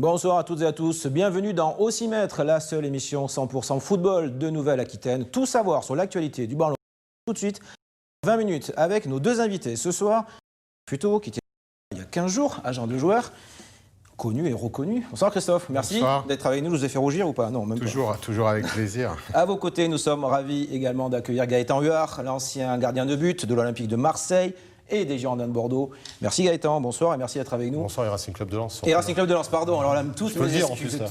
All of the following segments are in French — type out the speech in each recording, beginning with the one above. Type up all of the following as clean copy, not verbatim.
Bonsoir à toutes et à tous, bienvenue dans Ossimètre, la seule émission 100% football de Nouvelle-Aquitaine. Tout savoir sur l'actualité du ballon. Tout de suite, 20 minutes avec nos deux invités. Ce soir, Futo, qui était il y a 15 jours, agent de joueur, connu et reconnu. Bonsoir Christophe, merci d'être avec nous. Je vous ai fait rougir ou pas? Non, même pas. Toujours avec plaisir. À vos côtés, nous sommes ravis également d'accueillir Gaëtan Huard, l'ancien gardien de but de l'Olympique de Marseille et des Girondins de Bordeaux. Merci Gaëtan, bonsoir et merci d'être avec nous. Bonsoir et Racing Club de Lens. Et Racing Club de Lens, pardon. Alors là, toutes mes excuses.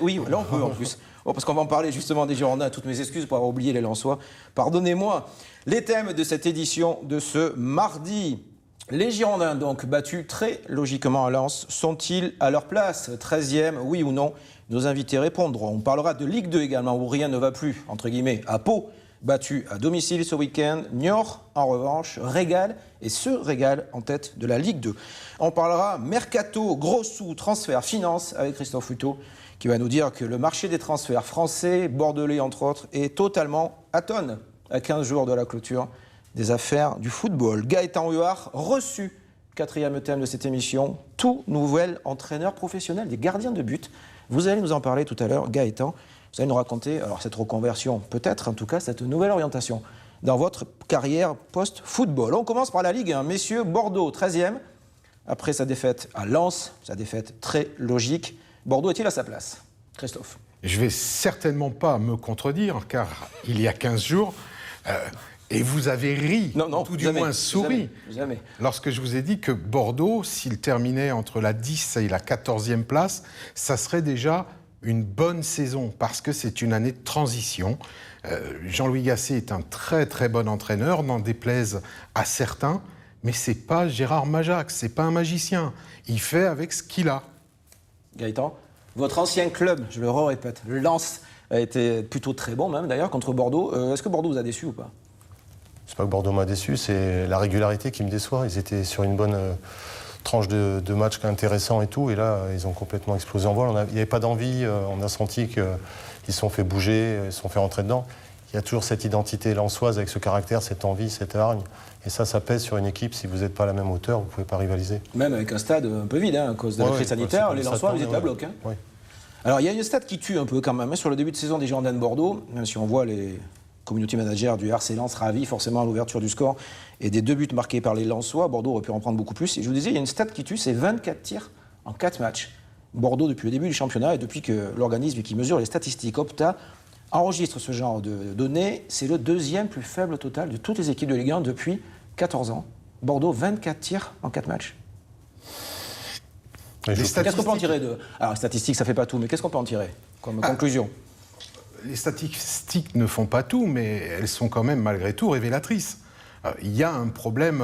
Oui, là on peut en plus. Oh, parce qu'on va en parler justement des Girondins. Toutes mes excuses pour avoir oublié les Lensois. Pardonnez-moi. Les thèmes de cette édition de ce mardi. Les Girondins, donc battus très logiquement à Lens, sont-ils à leur place? 13e, oui ou non? Nos invités répondront. On parlera de Ligue 2 également, où rien ne va plus, entre guillemets, à Pau. Battu à domicile ce week-end. Niort, en revanche, régale et se régale en tête de la Ligue 2. On parlera mercato, gros sous, transfert, finance avec Christophe Futo qui va nous dire que le marché des transferts français, bordelais entre autres, est totalement atone à 15 jours de la clôture des affaires du football. Gaëtan Huard, reçu, 4e thème de cette émission, tout nouvel entraîneur professionnel des gardiens de but. Vous allez nous en parler tout à l'heure, Gaëtan. Vous allez nous raconter, alors cette reconversion, peut-être en tout cas, cette nouvelle orientation dans votre carrière post-football. On commence par la Ligue 1. Messieurs, Bordeaux, 13e. Après sa défaite à Lens, sa défaite très logique. Bordeaux est-il à sa place? Christophe. Je ne vais certainement pas me contredire, car il y a 15 jours, et vous avez ri, tout du moins souri, jamais. Lorsque je vous ai dit que Bordeaux, s'il terminait entre la 10 et la 14e place, ça serait déjà une bonne saison, parce que c'est une année de transition. Jean-Louis Gasset est un très très bon entraîneur, n'en déplaise à certains, mais c'est pas Gérard Majax, c'est pas un magicien. Il fait avec ce qu'il a. Gaëtan, votre ancien club, je le répète, Lens, a été plutôt très bon même d'ailleurs contre Bordeaux. Est-ce que Bordeaux vous a déçu ou pas? C'est pas que Bordeaux m'a déçu, c'est la régularité qui me déçoit. Ils étaient sur une bonne tranche de match intéressant et tout, et là ils ont complètement explosé en vol. Il n'y avait pas d'envie, on a senti qu'ils se sont fait bouger, ils se sont fait rentrer dedans. Il y a toujours cette identité lensoise avec ce caractère, cette envie, cette hargne. Et ça pèse sur une équipe. Si vous n'êtes pas à la même hauteur, vous ne pouvez pas rivaliser. Même avec un stade un peu vide, à cause de la crise sanitaire, les Lensois, ils étaient à bloc. Oui. Alors il y a une stat qui tue un peu quand même, sur le début de saison des Girondins de Bordeaux, même si on voit les community managers du RC Lens ravis forcément à l'ouverture du score et des 2 buts marqués par les Lensois. Bordeaux aurait pu en prendre beaucoup plus. Et je vous disais, il y a une stat qui tue, c'est 24 tirs en 4 matchs. Bordeaux, depuis le début du championnat et depuis que l'organisme qui mesure les statistiques, Opta, enregistre ce genre de données, c'est le 2e plus faible total de toutes les équipes de Ligue 1 depuis 14 ans. Bordeaux, 24 tirs en 4 matchs. Qu'est-ce qu'on peut en tirer de... Alors, statistiques, ça ne fait pas tout, mais qu'est-ce qu'on peut en tirer comme conclusion? Les statistiques ne font pas tout, mais elles sont quand même malgré tout révélatrices. Il y a un problème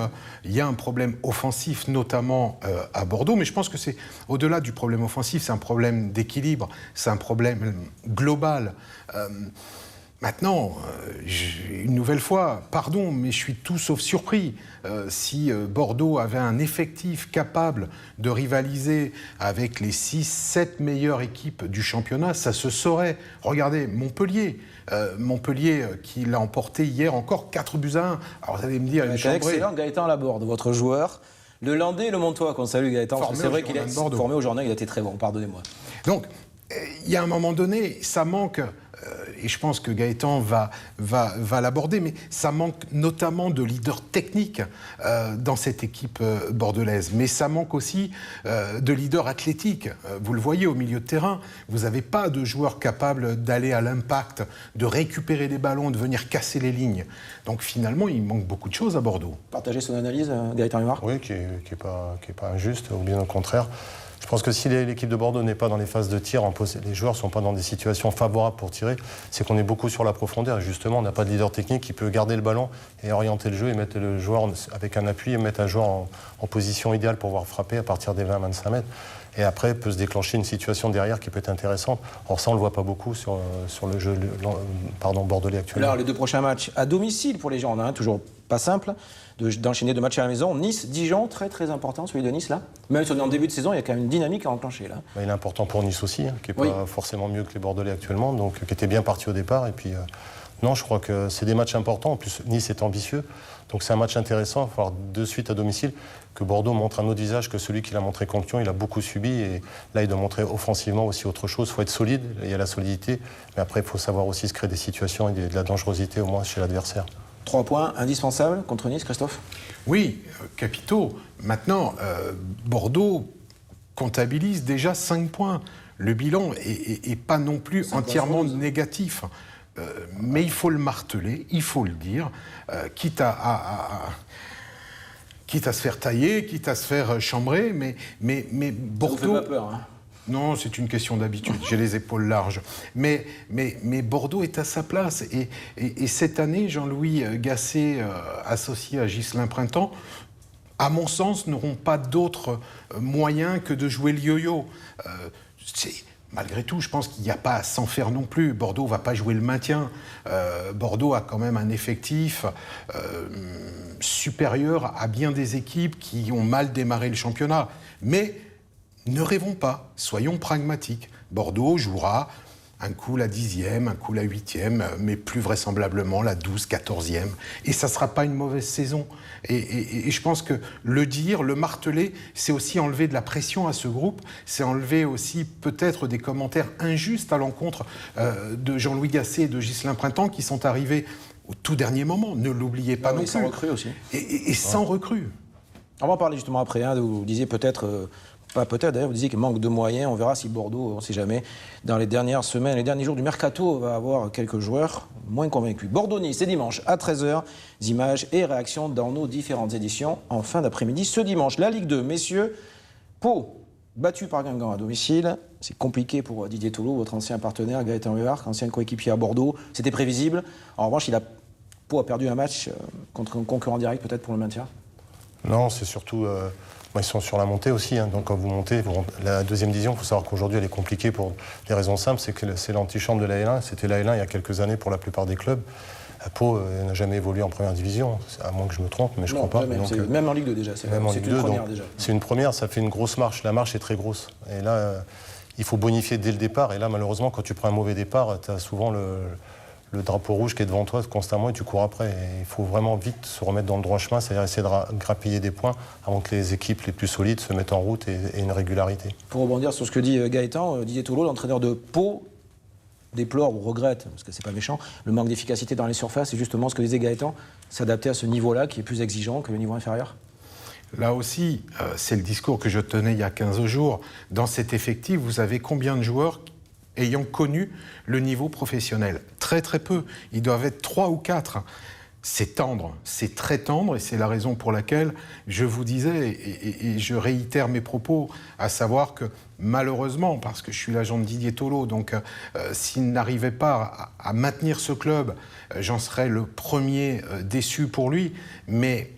offensif, notamment à Bordeaux, mais je pense que c'est au-delà du problème offensif, c'est un problème d'équilibre, c'est un problème global. Maintenant, une nouvelle fois, pardon, mais je suis tout sauf surpris. Si Bordeaux avait un effectif capable de rivaliser avec les 6-7 meilleures équipes du championnat, ça se saurait. Regardez, Montpellier qui l'a emporté hier encore 4-1. Alors vous allez me dire... Excellent, Gaëtan Laborde, votre joueur. Le Landais et le Montois, qu'on salue Gaëtan. C'est vrai qu'il est formé au journal, il a été très bon, pardonnez-moi. Donc, il y a un moment donné, ça manque... et je pense que Gaëtan va l'aborder, mais ça manque notamment de leader technique dans cette équipe bordelaise. Mais ça manque aussi de leader athlétique. Vous le voyez au milieu de terrain, vous n'avez pas de joueurs capables d'aller à l'impact, de récupérer des ballons, de venir casser les lignes. Donc finalement, il manque beaucoup de choses à Bordeaux. Partagez son analyse, Gaëtan Huard? Oui, qui est pas injuste, ou bien au contraire. Je pense que si l'équipe de Bordeaux n'est pas dans les phases de tir, les joueurs ne sont pas dans des situations favorables pour tirer, c'est qu'on est beaucoup sur la profondeur. Et justement, on n'a pas de leader technique qui peut garder le ballon et orienter le jeu et mettre le joueur avec un appui et mettre un joueur en position idéale pour pouvoir frapper à partir des 20-25 mètres. Et après, peut se déclencher une situation derrière qui peut être intéressante. Or ça, on ne le voit pas beaucoup sur le jeu bordelais actuellement. Alors, les 2 prochains matchs à domicile pour les gens, toujours pas simple d'enchaîner 2 matchs à la maison. Nice, Dijon, très très important celui de Nice là. Même si on est en début de saison, il y a quand même une dynamique à enclencher là. Il est important pour Nice aussi, qui n'est pas forcément mieux que les Bordelais actuellement, donc qui était bien parti au départ. Et puis, Non, je crois que c'est des matchs importants. En plus, Nice est ambitieux. Donc c'est un match intéressant. Il va falloir de suite à domicile que Bordeaux montre un autre visage que celui qu'il a montré contre Lyon. Il a beaucoup subi et là, il doit montrer offensivement aussi autre chose. Il faut être solide, il y a la solidité. Mais après, il faut savoir aussi se créer des situations et de la dangerosité au moins chez l'adversaire. 3 points indispensables contre Nice, Christophe? Oui, capitaux. Maintenant, Bordeaux comptabilise déjà 5 points. Le bilan est pas non plus entièrement négatif. Mais il faut le marteler, il faut le dire, quitte à se faire tailler, quitte à se faire chambrer, mais Bordeaux... Ça vous fait pas peur, hein? Non, c'est une question d'habitude, j'ai les épaules larges. Mais Bordeaux est à sa place. Et cette année, Jean-Louis Gasset, associé à Ghislain Printemps, à mon sens, n'auront pas d'autre moyen que de jouer le yo-yo. Malgré tout, je pense qu'il n'y a pas à s'en faire non plus. Bordeaux ne va pas jouer le maintien. Bordeaux a quand même un effectif supérieur à bien des équipes qui ont mal démarré le championnat. Mais ne rêvons pas, soyons pragmatiques. Bordeaux jouera un coup la 10e, un coup la 8e, mais plus vraisemblablement la 12e, 14e. Et ça ne sera pas une mauvaise saison. Et je pense que le dire, le marteler, c'est aussi enlever de la pression à ce groupe, c'est enlever aussi peut-être des commentaires injustes à l'encontre de Jean-Louis Gasset et de Ghislain Printemps qui sont arrivés au tout dernier moment. Ne l'oubliez pas non plus. Sans recrue aussi. Et sans recrue. On va en parler justement après. Vous disiez peut-être... Pas peut-être, d'ailleurs, vous disiez qu'il manque de moyens. On verra si Bordeaux, on ne sait jamais, dans les dernières semaines, les derniers jours du mercato, va avoir quelques joueurs moins convaincus. Bordeaux-Nice, c'est dimanche à 13h. Images et réactions dans nos différentes éditions en fin d'après-midi. Ce dimanche, la Ligue 2, messieurs, Pau, battu par Guingamp à domicile. C'est compliqué pour Didier Tolo, votre ancien partenaire, Gaëtan Huard, ancien coéquipier à Bordeaux. C'était prévisible. En revanche, Pau a perdu un match contre un concurrent direct, peut-être pour le maintien. Non, c'est surtout... Ils sont sur la montée aussi, hein. Donc quand vous montez, la deuxième division, il faut savoir qu'aujourd'hui elle est compliquée pour des raisons simples, c'est que c'est l'antichambre de la L1, c'était la L1 il y a quelques années pour la plupart des clubs. Pau n'a jamais évolué en première division, à moins que je me trompe, mais je ne crois pas. Même en Ligue 2 déjà, c'est une première déjà. C'est une première, ça fait une grosse marche, la marche est très grosse. Et là, il faut bonifier dès le départ, et là malheureusement quand tu prends un mauvais départ, tu as souvent le drapeau rouge qui est devant toi constamment et tu cours après. Et il faut vraiment vite se remettre dans le droit chemin, c'est-à-dire essayer de grappiller des points avant que les équipes les plus solides se mettent en route et une régularité. Pour rebondir sur ce que dit Gaëtan, Didier Tolo, l'entraîneur de Pau, déplore ou regrette, parce que c'est pas méchant, le manque d'efficacité dans les surfaces. Et justement, ce que disait Gaëtan, s'adapter à ce niveau-là qui est plus exigeant que le niveau inférieur. Là aussi, c'est le discours que je tenais il y a 15 jours. Dans cet effectif, vous avez combien de joueurs ayant connu le niveau professionnel? Très très peu. Ils doivent être 3 ou 4. C'est tendre, c'est très tendre, et c'est la raison pour laquelle je vous disais, et je réitère mes propos, à savoir que malheureusement, parce que je suis l'agent de Didier Tolo, donc s'il n'arrivait pas à maintenir ce club, j'en serais le premier déçu pour lui, mais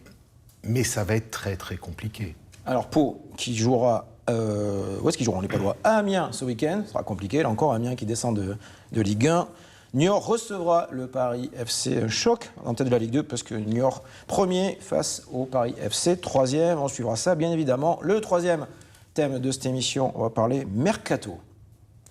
ça va être très très compliqué. Alors Pau, qui jouera... où est-ce qu'ils joueront les Palois? À Amiens ce week-end, ce sera compliqué. Là encore, Amiens qui descend de Ligue 1. Niort recevra le Paris FC, choc en tête de la Ligue 2, parce que Niort, premier face au Paris FC, troisième. On suivra ça, bien évidemment. Le troisième thème de cette émission, on va parler mercato.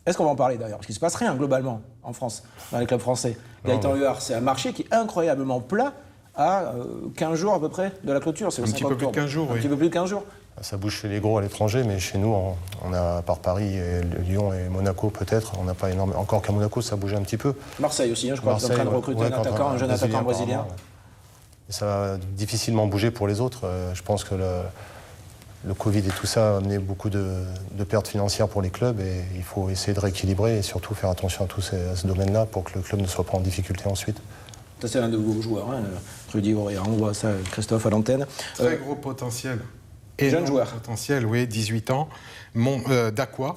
Est-ce qu'on va en parler d'ailleurs? Parce qu'il ne se passe rien globalement en France, dans les clubs français. Gaëtan Huard, c'est un marché qui est incroyablement plat à 15 jours à peu près de la clôture. C'est un petit peu plus de 15 jours, oui. Un petit peu plus de 15 jours. Ça bouge chez les gros à l'étranger, mais chez nous, on a, à part Paris, et Lyon et Monaco peut-être, on n'a pas énormément. Encore qu'à Monaco, ça bouge un petit peu. Marseille aussi, je crois qu'ils sont en train de recruter un jeune attaquant brésilien. Ouais. Ça va difficilement bouger pour les autres. Je pense que le Covid et tout ça a amené beaucoup de pertes financières pour les clubs, et il faut essayer de rééquilibrer et surtout faire attention à ce domaine-là pour que le club ne soit pas en difficulté ensuite. Ça, c'est un de vos joueurs, hein, Rudy Auréa. On voit ça, Christophe, à l'antenne. Très gros potentiel. Jeune joueur. Potentiel, oui, 18 ans. D'Aqua.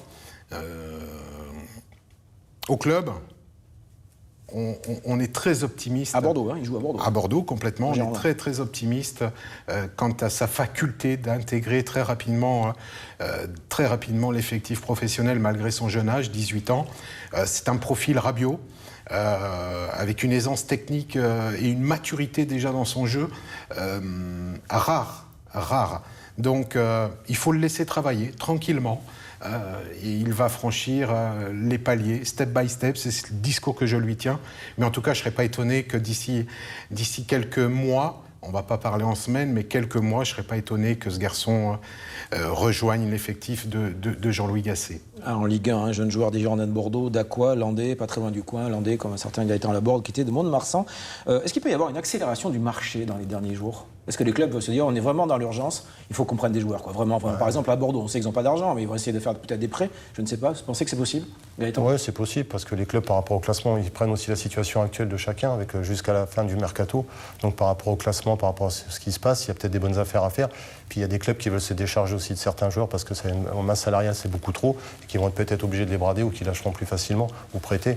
Au club, on est très optimiste. À Bordeaux, hein, il joue à Bordeaux. À Bordeaux, complètement. On est très, très optimiste quant à sa faculté d'intégrer très rapidement l'effectif professionnel malgré son jeune âge, 18 ans. C'est un profil Rabiot. Avec une aisance technique et une maturité déjà dans son jeu rare. Donc il faut le laisser travailler tranquillement. et il va franchir les paliers, step by step. C'est le discours que je lui tiens. Mais en tout cas, je ne serais pas étonné que d'ici quelques mois, on ne va pas parler en semaine, mais quelques mois, je ne serais pas étonné que ce garçon rejoigne l'effectif de Jean-Louis Gasset. En Ligue 1, un jeune joueur des Girondins de Bordeaux, Dacois, Landais, pas très loin du coin, Landais comme un certain Gaëtan Laborde qui était de Mont-de-Marsan. Est-ce qu'il peut y avoir une accélération du marché dans les derniers jours ? Est-ce que les clubs peuvent se dire on est vraiment dans l'urgence, il faut qu'on prenne des joueurs, quoi. Vraiment. Ouais. Par exemple à Bordeaux, on sait qu'ils n'ont pas d'argent, mais ils vont essayer de faire peut-être des prêts, je ne sais pas. Vous pensez que c'est possible, Gaëtan ? Oui, c'est possible, parce que les clubs par rapport au classement, ils prennent aussi la situation actuelle de chacun, avec jusqu'à la fin du mercato. Donc par rapport au classement, par rapport à ce qui se passe, il y a peut-être des bonnes affaires à faire. Puis il y a des clubs qui veulent se décharger aussi de certains joueurs parce que en masse salariale c'est beaucoup trop, et qui vont être peut-être obligés de les brader ou qui lâcheront plus facilement ou prêter.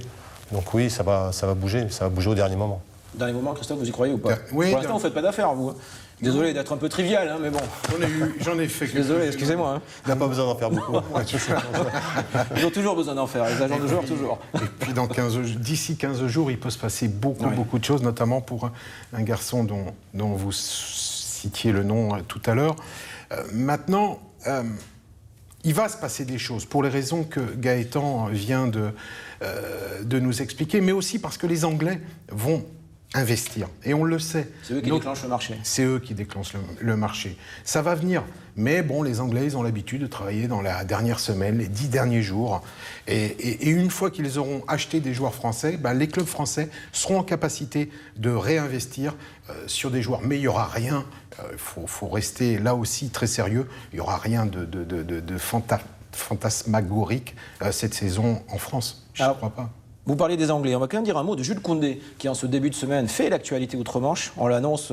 Donc oui, ça va bouger au dernier moment. Dernier moment, Christophe, vous y croyez ou pas ? Oui, pour l'instant, vous ne faites pas d'affaires, vous. Désolé d'être un peu trivial, hein, mais bon. J'en ai fait. Désolé, excusez-moi. Hein. On n'a pas besoin d'en faire beaucoup. Ils ont toujours besoin d'en faire, les agents de joueurs, toujours. Et puis d'ici 15 jours, il peut se passer beaucoup de choses, notamment pour un garçon dont vous citiez le nom tout à l'heure. Maintenant, il va se passer des choses, pour les raisons que Gaëtan vient de nous expliquer, mais aussi parce que les Anglais vont investir. Et on le sait. C'est eux qui déclenchent le marché. C'est eux qui déclenchent le marché. Ça va venir. Mais bon, les Anglais, ils ont l'habitude de travailler dans la dernière semaine, les 10 derniers jours. Et une fois qu'ils auront acheté des joueurs français, les clubs français seront en capacité de réinvestir sur des joueurs. Mais il n'y aura rien, il faut rester là aussi très sérieux, il n'y aura rien de fantasmagorique cette saison en France. Je ne crois pas. Vous parlez des Anglais, on va quand même dire un mot de Jules Koundé, qui en ce début de semaine fait l'actualité outre-Manche. On l'annonce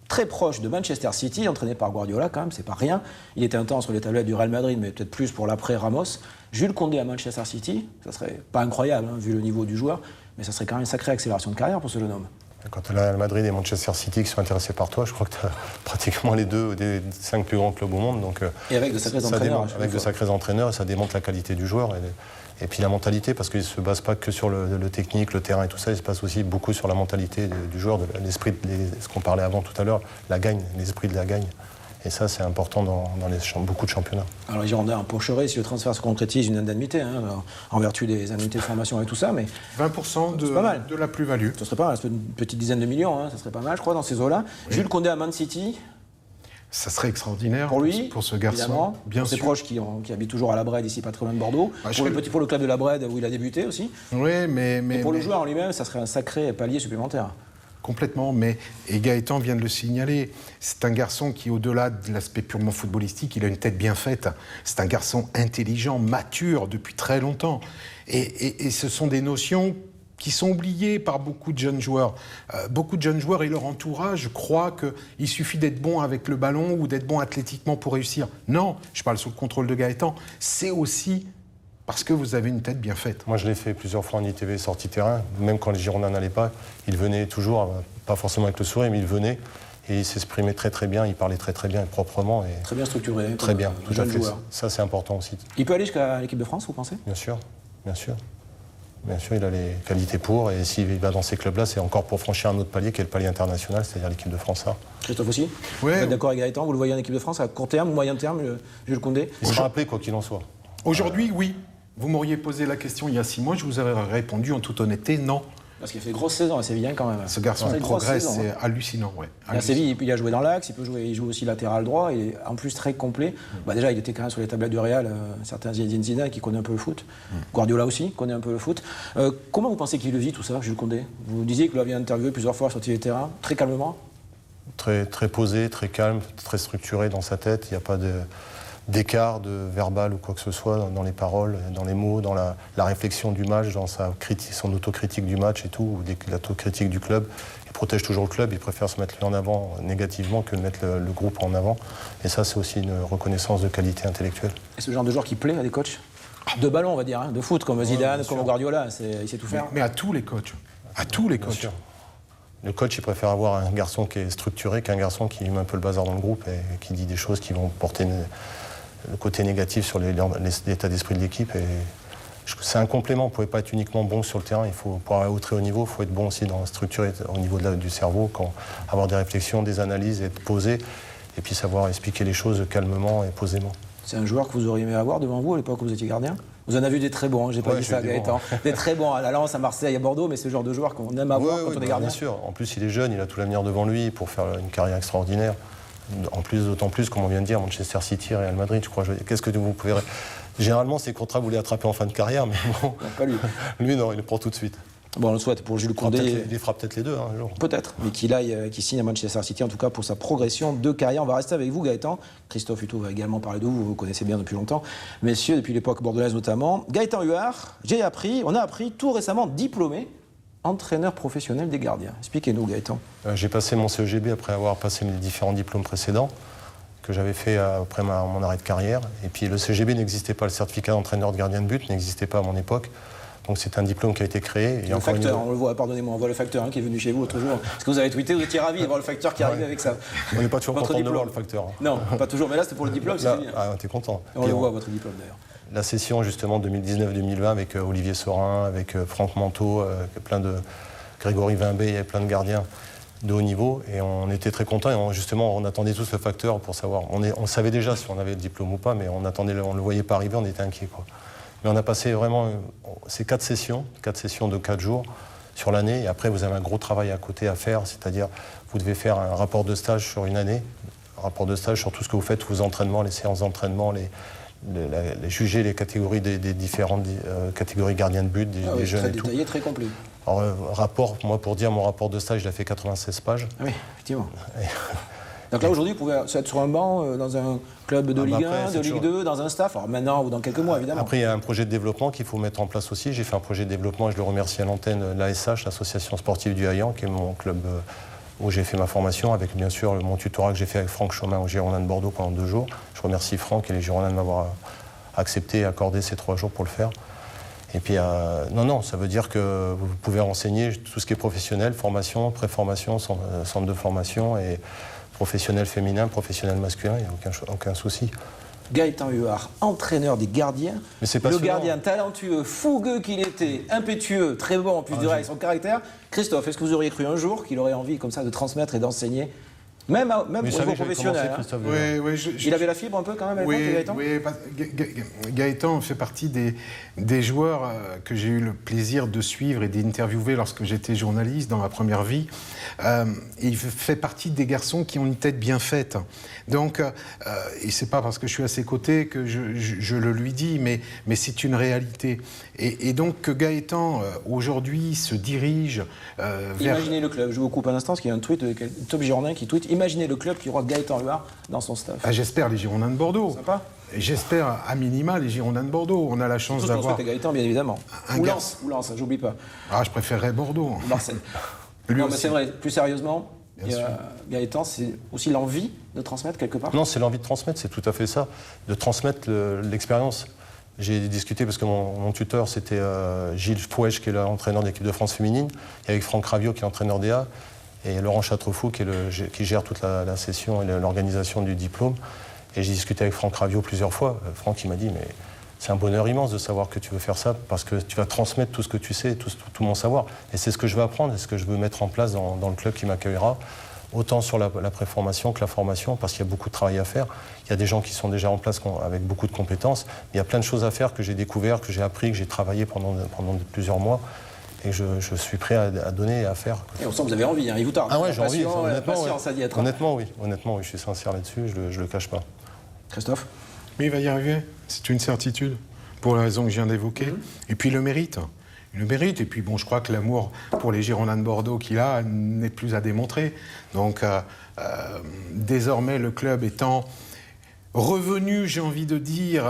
très proche de Manchester City, entraîné par Guardiola quand même, c'est pas rien. Il était un temps sur les tablettes du Real Madrid, mais peut-être plus pour l'après Ramos. Jules Koundé à Manchester City, ça serait pas incroyable, hein, vu le niveau du joueur, mais ça serait quand même une sacrée accélération de carrière pour ce jeune homme. Quand tu as le Real Madrid et Manchester City qui sont intéressés par toi, je crois que tu as pratiquement les deux des 5 plus grands clubs au monde. Donc, et avec de sacrés entraîneurs. Avec de sacrés entraîneurs, et ça démontre la qualité du joueur. Et puis la mentalité, parce qu'il ne se base pas que sur le technique, le terrain et tout ça, il se base aussi beaucoup sur la mentalité du joueur, l'esprit, ce qu'on parlait avant tout à l'heure, la gagne, l'esprit de la gagne. Et ça, c'est important dans beaucoup de championnats. Alors les Girondins empocheraient si le transfert se concrétise une indemnité, hein, en vertu des indemnités de formation et tout ça, mais 20% de la plus-value. Ce serait pas mal, une petite dizaine de millions, hein, ça serait pas mal, je crois, dans ces eaux-là. Oui. Jules Koundé à Man City. Ça serait extraordinaire pour lui, pour ce garçon. Bien sûr. Ses proches qui habitent toujours à la Brède, ici pas très loin de Bordeaux. Pour le club de la Brède où il a débuté aussi. Oui, mais pour le joueur en lui-même, ça serait un sacré palier supplémentaire. Complètement, et Gaëtan vient de le signaler, c'est un garçon qui, au-delà de l'aspect purement footballistique, il a une tête bien faite. C'est un garçon intelligent, mature depuis très longtemps. Et ce sont des notions qui sont oubliées par beaucoup de jeunes joueurs. Beaucoup de jeunes joueurs et leur entourage croient qu'il suffit d'être bon avec le ballon ou d'être bon athlétiquement pour réussir. Non, je parle sous le contrôle de Gaëtan. C'est aussi parce que vous avez une tête bien faite. Moi, je l'ai fait plusieurs fois en ITV sortie terrain. Même quand les Girondins n'allaient pas, il venait toujours, pas forcément avec le sourire, mais il venait. Et il s'exprimait très très bien, il parlait très très bien et proprement. Et très bien structuré. Très bien, tout à fait. Ça, c'est important aussi. Il peut aller jusqu'à l'équipe de France, vous pensez ? Bien sûr, bien sûr. Bien sûr, il a les qualités pour, et s'il va dans ces clubs-là, c'est encore pour franchir un autre palier qui est le palier international, c'est-à-dire l'équipe de France A. Christophe aussi ? Ouais. Vous êtes d'accord avec Gaëtan ? Vous le voyez en équipe de France à court terme ou moyen terme, Jules Koundé ? Il sera appelé quoi qu'il en soit. Aujourd'hui, oui. Vous m'auriez posé la question il y a 6 mois, je vous aurais répondu en toute honnêteté non. Parce qu'il a fait grosse saison à Séville quand même. Ce garçon progresse, c'est hallucinant. Ouais. À Séville, il a joué dans l'axe, il joue aussi latéral droit, il est en plus très complet. Déjà, il était quand même sur les tablettes du Real, certains Zinedine Zidane qui connaît un peu le foot. Guardiola aussi connaît un peu le foot. Comment vous pensez qu'il le vit tout ça, Jules Koundé ? Vous disiez que vous l'aviez interviewé plusieurs fois sur le terrain, très calmement ? Très posé, très calme, très structuré dans sa tête. Il n'y a pas d'écart de verbal ou quoi que ce soit dans les paroles, dans les mots, dans la réflexion du match, dans son autocritique du match et tout, ou l'autocritique du club. Il protège toujours le club, il préfère se mettre lui en avant négativement que de mettre le groupe en avant. Et ça, c'est aussi une reconnaissance de qualité intellectuelle. Et ce genre de joueur qui plaît à des coachs ? De ballon, on va dire, hein, de foot, comme Zidane, comme Guardiola, il sait tout faire. Mais à tous les coachs. À tous les coachs. Le coach, il préfère avoir un garçon qui est structuré qu'un garçon qui met un peu le bazar dans le groupe et qui dit des choses qui vont porter le côté négatif sur l'état d'esprit de l'équipe. C'est un complément, on ne pouvait pas être uniquement bon sur le terrain. Pour aller au très haut niveau, il faut être bon aussi dans structurer au niveau du cerveau, avoir des réflexions, des analyses, être posé, et puis savoir expliquer les choses calmement et posément. C'est un joueur que vous auriez aimé avoir devant vous à l'époque où vous étiez gardien? Vous en avez vu des très bons, j'ai pas dit ça, Gaëtan. Des très bons à la Lens, à Marseille, à Bordeaux, mais c'est le genre de joueur qu'on aime avoir quand on est gardien. Bien sûr. En plus, il est jeune, il a tout l'avenir devant lui pour faire une carrière extraordinaire. En plus, d'autant plus, comme on vient de dire, Manchester City, Real Madrid, je crois. Qu'est-ce que vous pouvez... Généralement, ces contrats, vous les attrapez en fin de carrière, mais bon... Non, pas lui. Lui, non, il le prend tout de suite. Bon, on le souhaite pour Jules Koundé. Il fera peut-être les deux un jour. Peut-être, mais qu'il signe à Manchester City, en tout cas pour sa progression de carrière. On va rester avec vous, Gaëtan. Christophe Hutto va également parler de vous, vous connaissez bien depuis longtemps. Messieurs, depuis l'époque bordelaise notamment. Gaëtan Huard, on a appris tout récemment diplômé entraîneur professionnel des gardiens. Expliquez-nous, Gaëtan. J'ai passé mon CEGB après avoir passé mes différents diplômes précédents que j'avais fait après mon arrêt de carrière. Et puis le CEGB n'existait pas, le certificat d'entraîneur de gardien de but n'existait pas à mon époque. Donc c'est un diplôme qui a été créé. Le facteur, on le voit, pardonnez-moi, on voit le facteur qui est venu chez vous l'autre jour. Parce que vous avez tweeté, vous étiez ravi de voir le facteur qui arrivait avec ça. On n'est pas toujours content de voir le facteur. Non, pas toujours, mais là c'était pour le diplôme, c'est bien. Ah, t'es content. On le voit, votre diplôme d'ailleurs. La session justement 2019-2020 avec Olivier Saurin, avec Franck Manteau, Grégory Vimbé, il y avait plein de gardiens de haut niveau et on était très contents et justement on attendait tous le facteur pour savoir. On savait déjà si on avait le diplôme ou pas, mais on le voyait pas arriver, on était inquiets, quoi. Mais on a passé vraiment ces 4 sessions de 4 jours sur l'année. Et après, vous avez un gros travail à côté à faire, c'est-à-dire vous devez faire un rapport de stage sur une année, un rapport de stage sur tout ce que vous faites, vos entraînements, les séances d'entraînement, juger les catégories des différentes catégories gardiens de but, des jeunes et tout. Très détaillé, très complet. Alors, moi, pour dire mon rapport de stage, il a fait 96 pages. Ah oui, effectivement. Donc là, aujourd'hui, vous pouvez être sur un banc dans un club de Ligue 1, de Ligue 2, dans un staff, alors maintenant ou dans quelques mois, évidemment. Après, il y a un projet de développement qu'il faut mettre en place aussi. J'ai fait un projet de développement et je le remercie à l'antenne, l'ASH, l'Association sportive du Haillan, qui est mon club où j'ai fait ma formation, avec bien sûr mon tutorat que j'ai fait avec Franck Chaumin au Girondins de Bordeaux pendant 2 jours. Je remercie Franck et les Girondins de m'avoir accepté et accordé ces 3 jours pour le faire. Et puis, non, ça veut dire que vous pouvez renseigner tout ce qui est professionnel, formation, pré-formation, centre de formation et professionnel féminin, professionnel masculin, il n'y a aucun souci. Gaëtan Huard, entraîneur des gardiens. Mais c'est le gardien talentueux, fougueux qu'il était, impétueux, très bon en plus de avec son caractère. Christophe, est-ce que vous auriez cru un jour qu'il aurait envie comme ça de transmettre et d'enseigner même au niveau professionnel. Il avait la fibre un peu quand même, Gaëtan. Oui, Gaëtan fait partie des joueurs que j'ai eu le plaisir de suivre et d'interviewer lorsque j'étais journaliste dans ma première vie. Il fait partie des garçons qui ont une tête bien faite. Donc, et c'est pas parce que je suis à ses côtés que je le lui dis, mais c'est une réalité. Et donc que Gaëtan, aujourd'hui, se dirige vers... Imaginez le club, je vous coupe un instant, parce qu'il y a un tweet, Top Girondin qui tweet, imaginez le club qui aura Gaëtan Huard dans son staff. J'espère les Girondins de Bordeaux. Sympa. J'espère à minima les Girondins de Bordeaux. On a la chance d'avoir... Gaëtan, bien évidemment. Ou Lens, j'oublie pas. Ah, je préférerais Bordeaux. Marseille. Non, mais c'est vrai, plus sérieusement, Gaëtan, c'est aussi l'envie de transmettre quelque part. Non, c'est l'envie de transmettre, c'est tout à fait ça. De transmettre l'expérience. J'ai discuté parce que mon tuteur, c'était Gilles Fouèche, qui est l'entraîneur de l'équipe de France féminine, et avec Franck Raviot, qui est entraîneur d'EA, et Laurent Chatrefou, qui gère toute la session et l'organisation du diplôme. Et j'ai discuté avec Franck Raviot plusieurs fois. Franck, il m'a dit, mais c'est un bonheur immense de savoir que tu veux faire ça, parce que tu vas transmettre tout ce que tu sais, tout mon savoir. Et c'est ce que je veux apprendre, et ce que je veux mettre en place dans le club qui m'accueillera, autant sur la préformation que la formation, parce qu'il y a beaucoup de travail à faire. Il y a des gens qui sont déjà en place avec beaucoup de compétences. Il y a plein de choses à faire que j'ai découvert, que j'ai appris, que j'ai travaillé pendant plusieurs mois. Et je suis prêt à donner et à faire. Et on sent que vous avez envie, il vous tarde. Ah ouais, j'ai envie. Honnêtement, oui. Honnêtement, oui, je suis sincère là-dessus, je le cache pas. Christophe ? Mais il va y arriver, c'est une certitude, pour la raison que je viens d'évoquer. Et puis le mérite. Et puis bon, je crois que l'amour pour les Girondins de Bordeaux qu'il a n'est plus à démontrer. Donc désormais, le club étant revenu, j'ai envie de dire,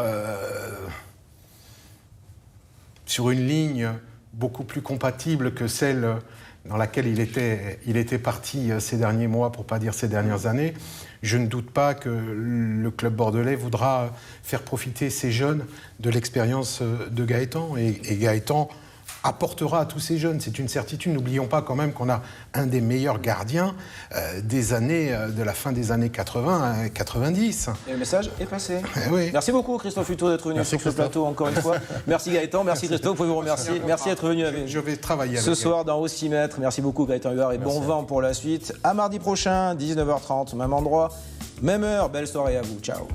sur une ligne beaucoup plus compatible que celle dans laquelle il était parti ces derniers mois, pour ne pas dire ces dernières années, je ne doute pas que le club bordelais voudra faire profiter ces jeunes de l'expérience de Gaëtan. Et Gaëtan apportera à tous ces jeunes, c'est une certitude. N'oublions pas quand même qu'on a un des meilleurs gardiens de la fin des années 80 à 90. Et le message est passé. Oui. Merci beaucoup Christophe Hutto d'être venu sur ce plateau encore une fois. Merci Gaëtan, merci Christophe, vous pouvez vous remercier. Merci d'être venu avec je vais travailler ce soir dans Ossimètre. Merci beaucoup Gaëtan Huard et bon vent pour la suite. À mardi prochain, 19h30, même endroit, même heure. Belle soirée à vous. Ciao.